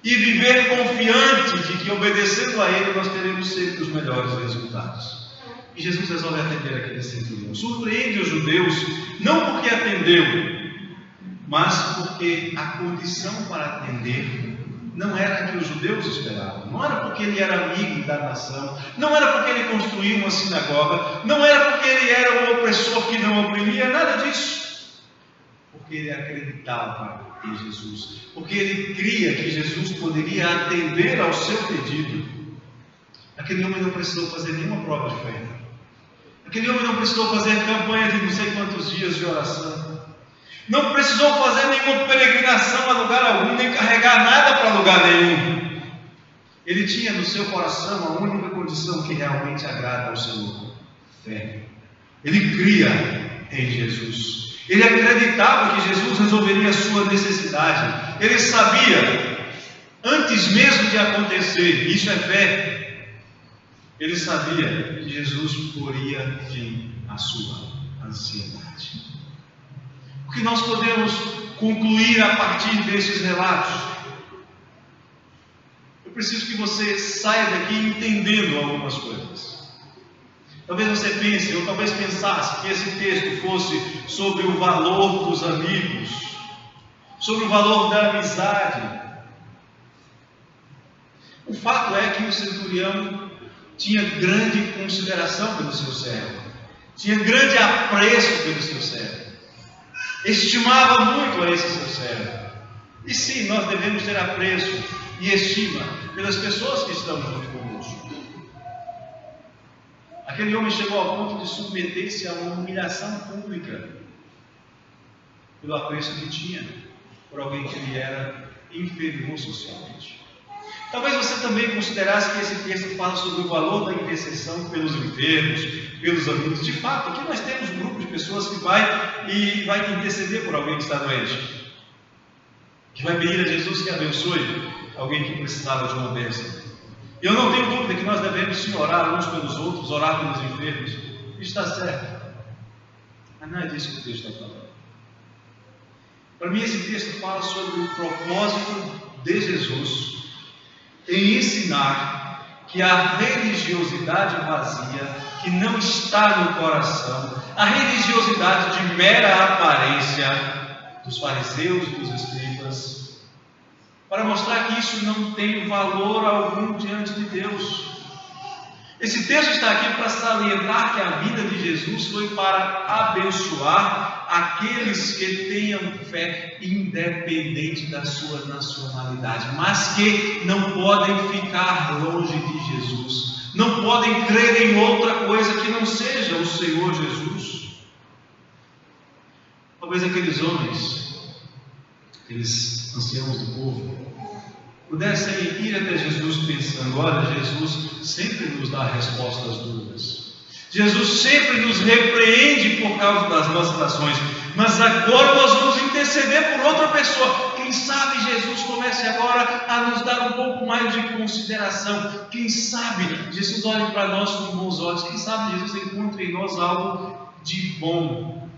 e viver confiante de que, obedecendo a Ele, nós teremos sempre os melhores resultados. E Jesus resolve atender aquele centurião. Surpreende os judeus, não porque atendeu, mas porque a condição para atender não era que os judeus esperavam, não era porque ele era amigo da nação, não era porque ele construiu uma sinagoga, não era porque ele era um opressor que não oprimia, nada disso. Porque ele acreditava em Jesus, porque ele cria que Jesus poderia atender ao seu pedido. Aquele homem não precisou fazer nenhuma prova de fé. Aquele homem não precisou fazer campanha de não sei quantos dias de oração. Não precisou fazer nenhuma peregrinação a lugar algum, nem carregar nada para lugar nenhum. Ele tinha no seu coração a única condição que realmente agrada ao Senhor: fé. Ele cria em Jesus. Ele acreditava que Jesus resolveria a sua necessidade. Ele sabia, antes mesmo de acontecer, isso é fé. Ele sabia que Jesus poria fim à sua ansiedade. O que nós podemos concluir a partir desses relatos? Eu preciso que você saia daqui entendendo algumas coisas. Talvez você pense, ou talvez pensasse, que esse texto fosse sobre o valor dos amigos, sobre o valor da amizade. O fato é que o centurião tinha grande consideração pelo seu servo, tinha grande apreço pelo seu servo, estimava muito a esse seu servo. E sim, nós devemos ter apreço e estima pelas pessoas que estão junto conosco. Aquele homem chegou ao ponto de submeter-se a uma humilhação pública pelo apreço que tinha por alguém que lhe era inferior socialmente. Talvez você também considerasse que esse texto fala sobre o valor da intercessão pelos enfermos, pelos amigos. De fato, aqui nós temos um grupo de pessoas que vai interceder por alguém que está doente, que vai pedir a Jesus que abençoe alguém que precisava de uma bênção. E eu não tenho dúvida que nós devemos sim orar uns pelos outros, orar pelos enfermos. Isso está certo. Mas não é disso que o texto está falando. Para mim, esse texto fala sobre o propósito de Jesus em ensinar que a religiosidade vazia, que não está no coração, a religiosidade de mera aparência dos fariseus e dos escribas, para mostrar que isso não tem valor algum diante de Deus. Esse texto está aqui para salientar que a vida de Jesus foi para abençoar aqueles que tenham fé independente da sua nacionalidade, mas que não podem ficar longe de Jesus, não podem crer em outra coisa que não seja o Senhor Jesus. Talvez aqueles homens, aqueles anciãos do povo, pudessem ir até Jesus pensando: olha, Jesus sempre nos dá respostas duras, Jesus sempre nos repreende por causa das nossas ações, mas agora nós vamos interceder por outra pessoa. Quem sabe Jesus comece agora a nos dar um pouco mais de consideração. Quem sabe Jesus olhe para nós com bons olhos. Quem sabe Jesus encontre em nós algo de bom.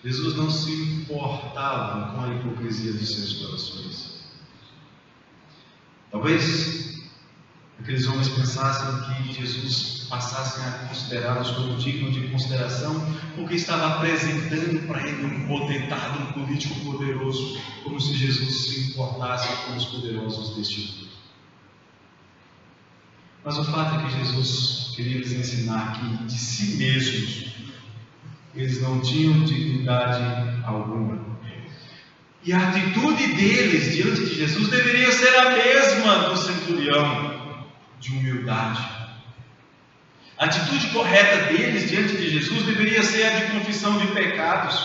Jesus não se importava com a hipocrisia de seus corações. Talvez aqueles homens pensassem que Jesus passasse a considerá-los como digno de consideração, porque estava apresentando para ele um potentado, um político poderoso, como se Jesus se importasse com os poderosos deste mundo. Mas o fato é que Jesus queria lhes ensinar que de si mesmos eles não tinham dignidade alguma. E a atitude deles diante de Jesus deveria ser a mesma do centurião, de humildade. A atitude correta deles diante de Jesus deveria ser a de confissão de pecados.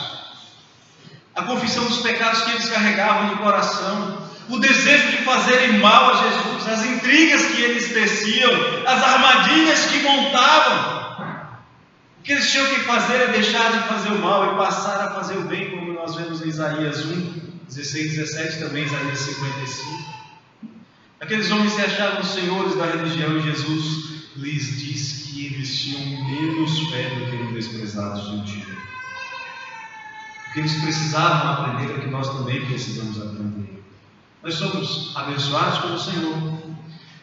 A confissão dos pecados que eles carregavam no coração, o desejo de fazerem mal a Jesus, as intrigas que eles teciam, as armadilhas que montavam. O que eles tinham que fazer é deixar de fazer o mal e passar a fazer o bem, como nós vemos em Isaías 1, 16, 17, também Isaías 55. Aqueles homens se achavam senhores da religião e Jesus lhes disse que eles tinham menos fé do que um desprezado gentil. O que eles precisavam aprender é o que nós também precisamos aprender. Nós somos abençoados pelo Senhor.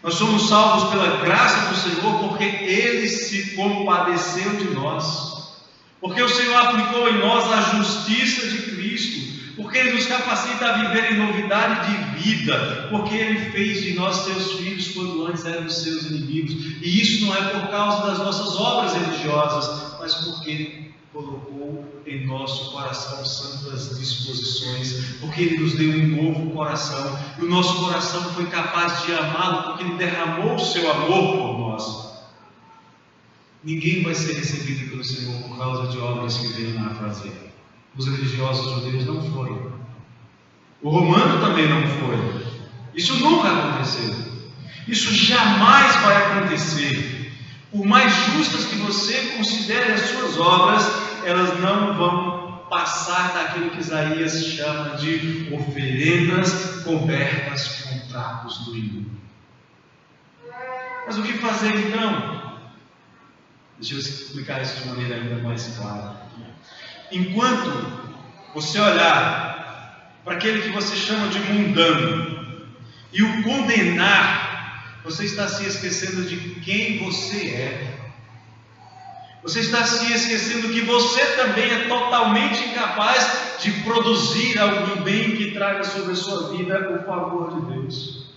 Nós somos salvos pela graça do Senhor, porque Ele se compadeceu de nós, porque o Senhor aplicou em nós a justiça de Cristo, porque Ele nos capacita a viver em novidade de vida, porque Ele fez de nós seus filhos quando antes éramos seus inimigos. E isso não é por causa das nossas obras religiosas, mas porque Ele colocou em nosso coração santas disposições, porque Ele nos deu um novo coração, e o nosso coração foi capaz de amá-lo, porque Ele derramou o seu amor por nós. Ninguém vai ser recebido pelo Senhor por causa de obras que venham a fazer. Os religiosos judeus não foram. O romano também não foi. Isso nunca aconteceu. Isso jamais vai acontecer. Por mais justas que você considere as suas obras, elas não vão passar daquilo que Isaías chama de oferendas cobertas com trapos do imundo. Mas o que fazer então? Deixa eu explicar isso de maneira ainda mais clara. Enquanto você olhar para aquele que você chama de mundano e o condenar, você está se esquecendo de quem você é. Você está se esquecendo que você também é totalmente incapaz de produzir algum bem que traga sobre a sua vida o favor de Deus.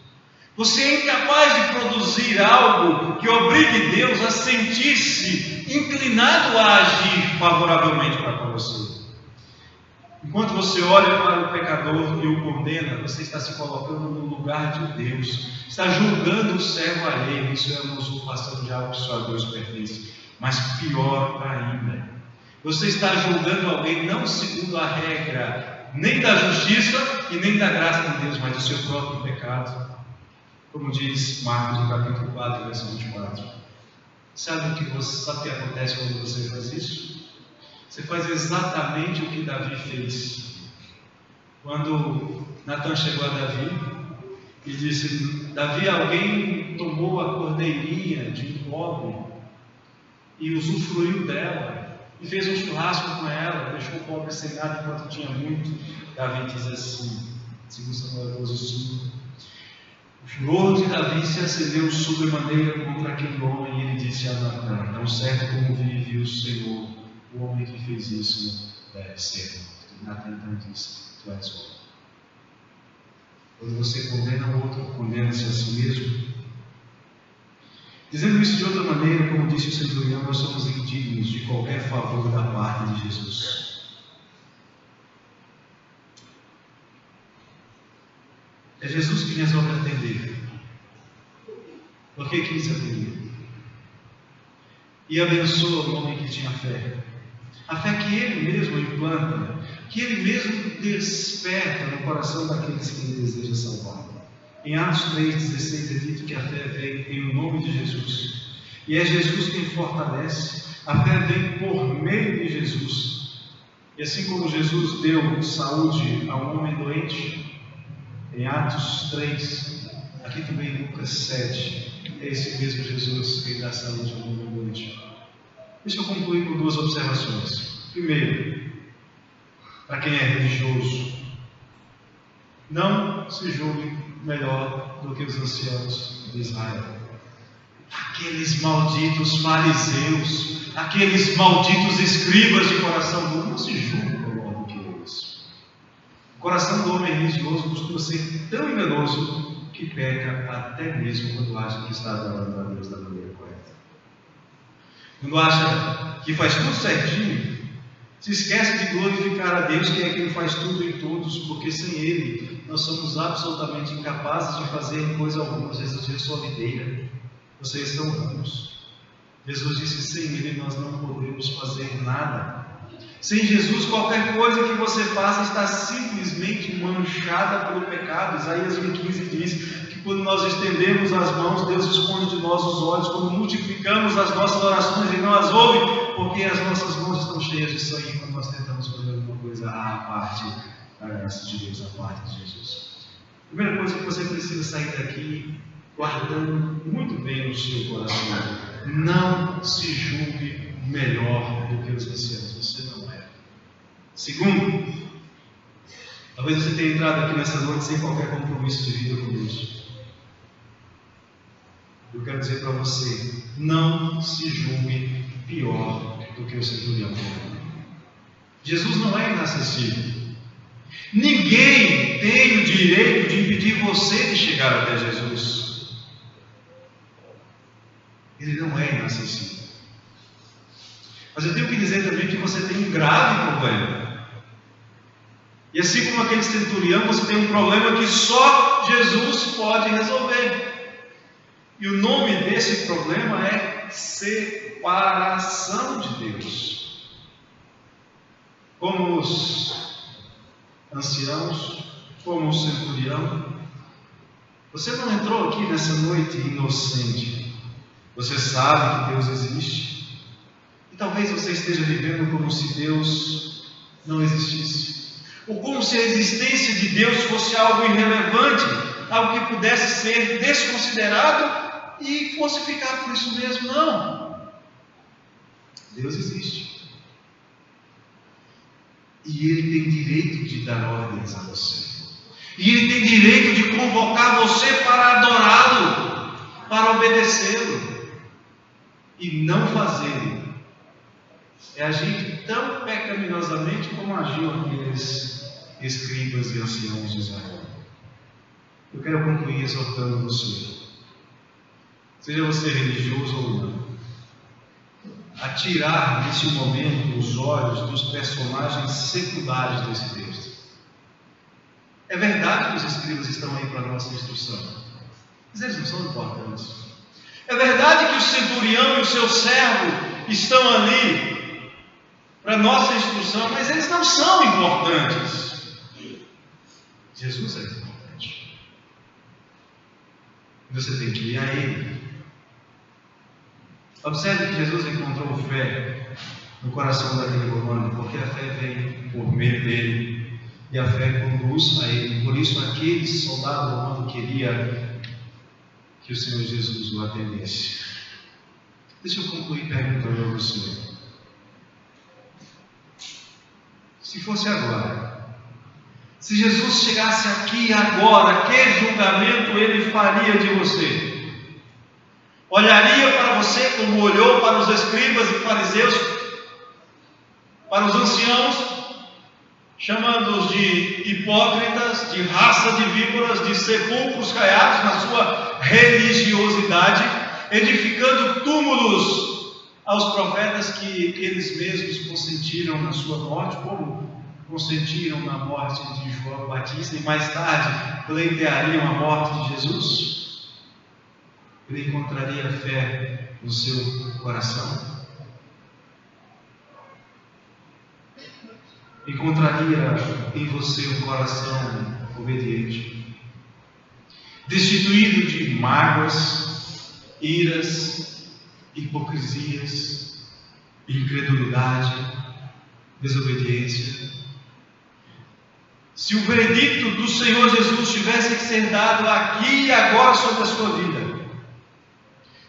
Você é incapaz de produzir algo que obrigue Deus a sentir-se inclinado a agir favoravelmente para você. Enquanto você olha para o pecador e o condena, você está se colocando no lugar de Deus, está julgando o servo alheio. Isso é uma usurpação de algo que só a Deus pertence. Mas pior ainda, você está julgando alguém não segundo a regra nem da justiça e nem da graça de Deus, mas do seu próprio pecado. Como diz Marcos no capítulo 4, verso 24. Sabe o que acontece quando você faz isso? Você faz exatamente o que Davi fez. Quando Natan chegou a Davi e disse: Davi, alguém tomou a cordeirinha de um pobre e usufruiu dela, e fez um churrasco com ela, deixou o pobre sem nada enquanto tinha muito. Davi diz assim, segundo Samuel 12:5: o furor de Davi se acendeu sobremaneira contra aquele homem, e ele disse a Natan: tão certo como vive o Senhor, o homem que fez isso deve ser morto. Natan então disse: tu és homem. Quando você condena o outro, condena-se a si mesmo. Dizendo isso de outra maneira, como disse o centurião, nós somos indignos de qualquer favor da parte de Jesus. É Jesus que resolve atender, porque quis atender, e abençoa o homem que tinha fé, a fé que Ele mesmo implanta, que Ele mesmo desperta no coração daqueles que Ele deseja salvar. Em Atos 3,16 é dito que a fé vem em nome de Jesus, e é Jesus quem fortalece. A fé vem por meio de Jesus, e assim como Jesus deu saúde a um homem doente, em Atos 3, aqui também em Lucas 7, é esse mesmo Jesus que dá saúde ao homem doente. Deixa eu concluir com duas observações. Primeiro, para quem é religioso, não se julgue melhor do que os anciãos de Israel. Aqueles malditos fariseus, aqueles malditos escribas de coração duro, não se julgue melhor do que eles. O coração do homem religioso costuma ser tão enganoso que peca até mesmo quando acha que está adorando a Deus da maneira correta. Quando acha que faz tudo certinho, se esquece de glorificar a Deus, que é quem faz tudo em todos, porque sem Ele nós somos absolutamente incapazes de fazer coisa alguma. Jesus disse: sua videira, vocês são ramos. Jesus disse que sem Ele nós não podemos fazer nada. Sem Jesus, qualquer coisa que você faça está simplesmente manchada pelo pecado. Isaías 1,15 diz que quando nós estendemos as mãos, Deus esconde de nós os olhos. Quando multiplicamos as nossas orações, Ele não as ouve, porque as nossas mãos estão cheias de sangue quando nós tentamos fazer alguma coisa à parte da graça de Deus, à parte de Jesus. A primeira coisa que você precisa sair daqui guardando muito bem no seu coração: não se julgue melhor do que os anciãos. Você não é. Segundo, talvez você tenha entrado aqui nessa noite sem qualquer compromisso de vida com Deus. Eu quero dizer para você: não se julgue pior do que o centurião. Jesus não é inacessível. Ninguém tem o direito de impedir você de chegar até Jesus. Ele não é inacessível. Mas eu tenho que dizer também que você tem um grave problema. E assim como aquele centurião, você tem um problema que só Jesus pode resolver. E o nome desse problema é separação de Deus. Como os anciãos, como o centurião, você não entrou aqui nessa noite inocente. Você sabe que Deus existe. E talvez você esteja vivendo como se Deus não existisse. Ou como se a existência de Deus fosse algo irrelevante, algo que pudesse ser desconsiderado e fosse ficar por isso mesmo. Não. Deus existe. E Ele tem direito de dar ordens a você. E Ele tem direito de convocar você para adorá-lo, para obedecê-lo. E não fazê-lo é agir tão pecaminosamente como agiam aqueles escribas e anciãos de Israel. Eu quero concluir exortando você, seja você religioso ou não, a tirar nesse momento os olhos dos personagens secundários desse texto. É verdade que os escribas estão aí para a nossa instrução, mas eles não são importantes. É verdade que o centurião e o seu servo estão ali para a nossa instrução, mas eles não são importantes. Jesus é importante. Você tem que ir a Ele. Observe que Jesus encontrou fé no coração daquele romano, porque a fé vem por meio dele, e a fé conduz a Ele. Por isso aquele soldado romano queria que o Senhor Jesus o atendesse. Deixa eu concluir perguntando a você: se fosse agora, se Jesus chegasse aqui agora, que julgamento Ele faria de você? Olharia para você como olhou para os escribas e fariseus, para os anciãos, chamando-os de hipócritas, de raça de víboras, de sepulcros caiados na sua religiosidade, edificando túmulos aos profetas que eles mesmos consentiram na sua morte, como consentiram na morte de João Batista e mais tarde pleiteariam a morte de Jesus? Ele encontraria fé no seu coração? Encontraria em você um coração obediente, destituído de mágoas, iras, hipocrisias, incredulidade, desobediência? Se o veredicto do Senhor Jesus tivesse que ser dado aqui e agora sobre a sua vida,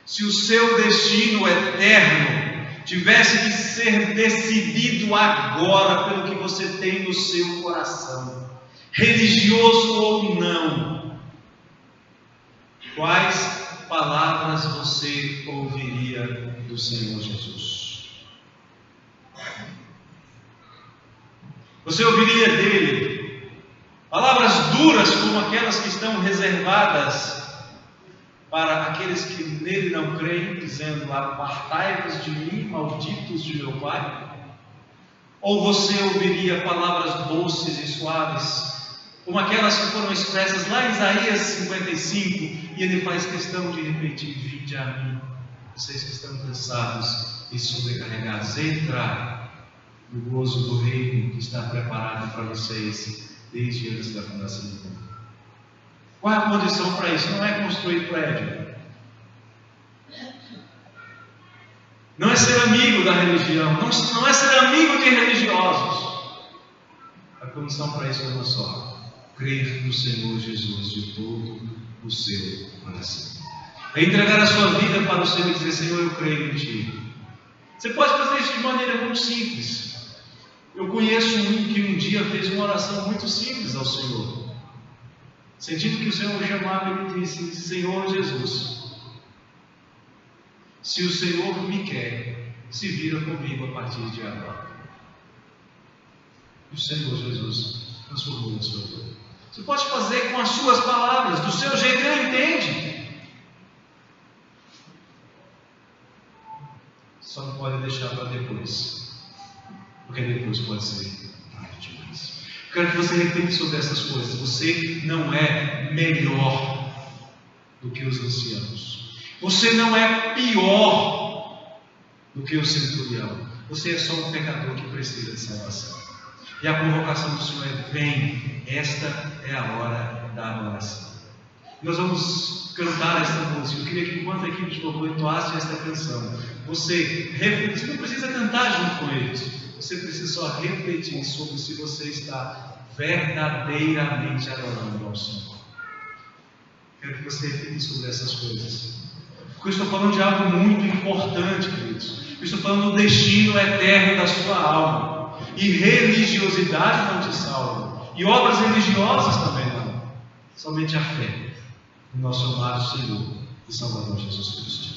se o seu destino eterno tivesse que ser decidido agora pelo que você tem no seu coração, religioso ou não, quais palavras você ouviria do Senhor Jesus? Você ouviria dele palavras duras como aquelas que estão reservadas para aqueles que nele não creem, dizendo: apartai-vos de mim, malditos de meu Pai? Ou você ouviria palavras doces e suaves, como aquelas que foram expressas lá em Isaías 55, e ele faz questão de repetir: vinde a mim, vocês que estão cansados e sobrecarregados, entra no gozo do reino que está preparado para vocês desde antes da fundação do mundo. Qual é a condição para isso? Não é construir prédio, não é ser amigo da religião, não é ser amigo de religiosos. A condição para isso é uma só: crer no Senhor Jesus de todo o seu coração. É entregar a sua vida para o Senhor e dizer: Senhor, eu creio em Ti. Você pode fazer isso de maneira muito simples. Eu conheço um que um dia fez uma oração muito simples ao Senhor, sentindo que o Senhor o chamava, ele disse: Senhor Jesus, se o Senhor me quer, se vira comigo a partir de agora. O Senhor Jesus transformou a sua vida. Você pode fazer com as suas palavras, do seu jeito, ele entende. Só não pode deixar para depois, porque depois pode ser tarde demais. Quero que você reflita sobre essas coisas. Você não é melhor do que os anciãos. Você não é pior do que o centurião. Você é só um pecador que precisa de salvação. E a convocação do Senhor é: vem, esta é a hora da adoração. Nós vamos cantar esta música. Eu queria que, enquanto a equipe de louvor entoasse esta canção, você não precisa cantar junto com eles. Você precisa só refletir sobre se você está verdadeiramente adorando ao Senhor. Quero que você reflita sobre essas coisas. Porque eu estou falando de algo muito importante, queridos. Eu estou falando do destino eterno da sua alma. E religiosidade não te salva. E obras religiosas também não. Somente a fé no nosso amado Senhor e Salvador Jesus Cristo.